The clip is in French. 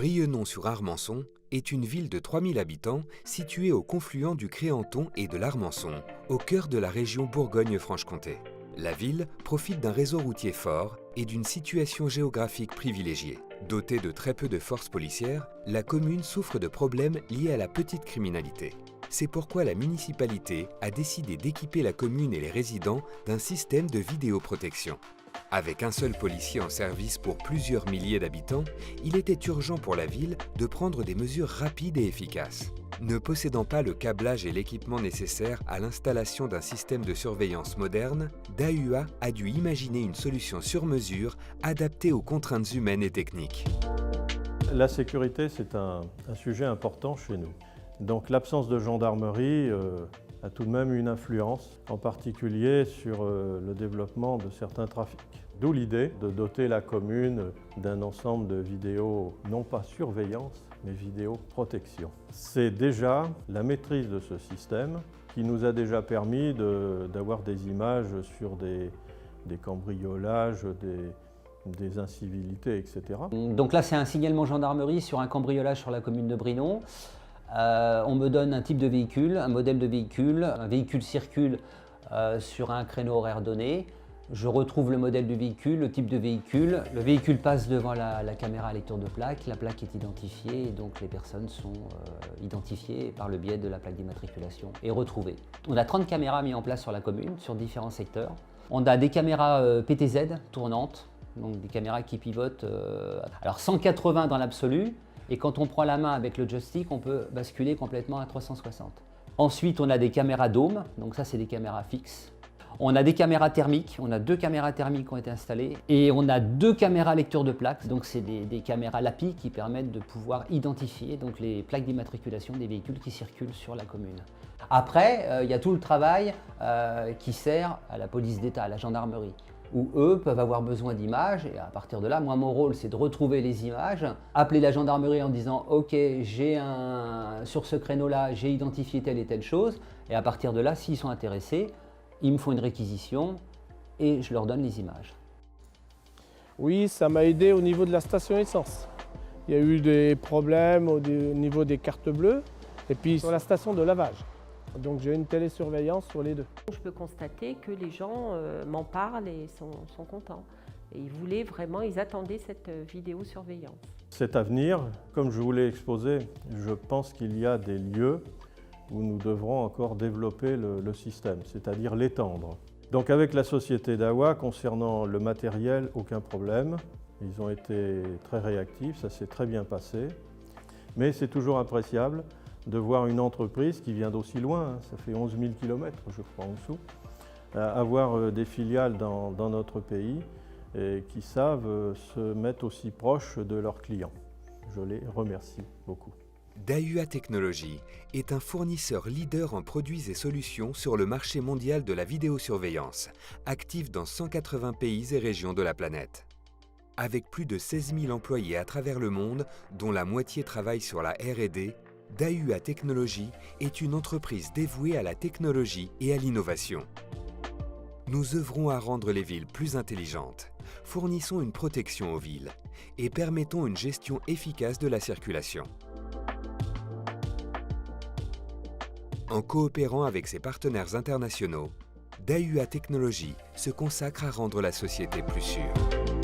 Brienon-sur-Armançon est une ville de 3000 habitants située au confluent du Créanton et de l'Armançon, au cœur de la région Bourgogne-Franche-Comté. La ville profite d'un réseau routier fort et d'une situation géographique privilégiée. Dotée de très peu de forces policières, la commune souffre de problèmes liés à la petite criminalité. C'est pourquoi la municipalité a décidé d'équiper la commune et les résidents d'un système de vidéoprotection. Avec un seul policier en service pour plusieurs milliers d'habitants, il était urgent pour la ville de prendre des mesures rapides et efficaces. Ne possédant pas le câblage et l'équipement nécessaires à l'installation d'un système de surveillance moderne, DAUA a dû imaginer une solution sur mesure adaptée aux contraintes humaines et techniques. La sécurité, c'est un sujet important chez nous. Donc l'absence de gendarmerie a tout de même une influence, en particulier sur le développement de certains trafics. D'où l'idée de doter la commune d'un ensemble de vidéos, non pas surveillance, mais vidéoprotection. C'est déjà la maîtrise de ce système qui nous a déjà permis d'avoir des images sur des cambriolages, des incivilités, etc. Donc là, c'est un signalement gendarmerie sur un cambriolage sur la commune de Brienon. On me donne un type de véhicule, un modèle de véhicule. Un véhicule circule sur un créneau horaire donné. Je retrouve le modèle du véhicule, le type de véhicule. Le véhicule passe devant la caméra à lecture de plaque. La plaque est identifiée et donc les personnes sont identifiées par le biais de la plaque d'immatriculation et retrouvées. On a 30 caméras mises en place sur la commune, sur différents secteurs. On a des caméras PTZ tournantes, donc des caméras qui pivotent. Alors 180 dans l'absolu. Et quand on prend la main avec le joystick, on peut basculer complètement à 360. Ensuite, on a des caméras dômes, donc ça c'est des caméras fixes. On a des caméras thermiques, on a 2 caméras thermiques qui ont été installées. Et on a 2 caméras lecture de plaques, donc c'est des caméras LAPI qui permettent de pouvoir identifier donc, les plaques d'immatriculation des véhicules qui circulent sur la commune. Après, il y a tout le travail qui sert à la police d'État, à la gendarmerie, où eux peuvent avoir besoin d'images et à partir de là, moi mon rôle c'est de retrouver les images, appeler la gendarmerie en disant ok sur ce créneau là j'ai identifié telle et telle chose et à partir de là s'ils sont intéressés, ils me font une réquisition et je leur donne les images. Oui, ça m'a aidé au niveau de la station essence. Il y a eu des problèmes au niveau des cartes bleues et puis sur la station de lavage. Donc j'ai une télésurveillance sur les deux. Je peux constater que les gens m'en parlent et sont contents. Et ils attendaient cette vidéosurveillance. Cet avenir, comme je vous l'ai exposé, je pense qu'il y a des lieux où nous devrons encore développer le système, c'est-à-dire l'étendre. Donc avec la société DAUA, concernant le matériel, aucun problème. Ils ont été très réactifs, ça s'est très bien passé. Mais c'est toujours appréciable de voir une entreprise qui vient d'aussi loin, ça fait 11 000 km je crois en dessous, avoir des filiales dans notre pays et qui savent se mettre aussi proches de leurs clients. Je les remercie beaucoup. DAUA Technologies est un fournisseur leader en produits et solutions sur le marché mondial de la vidéosurveillance, actif dans 180 pays et régions de la planète. Avec plus de 16 000 employés à travers le monde, dont la moitié travaille sur la R&D, DAUA Technologies est une entreprise dévouée à la technologie et à l'innovation. Nous œuvrons à rendre les villes plus intelligentes, fournissons une protection aux villes et permettons une gestion efficace de la circulation. En coopérant avec ses partenaires internationaux, DAUA Technologies se consacre à rendre la société plus sûre.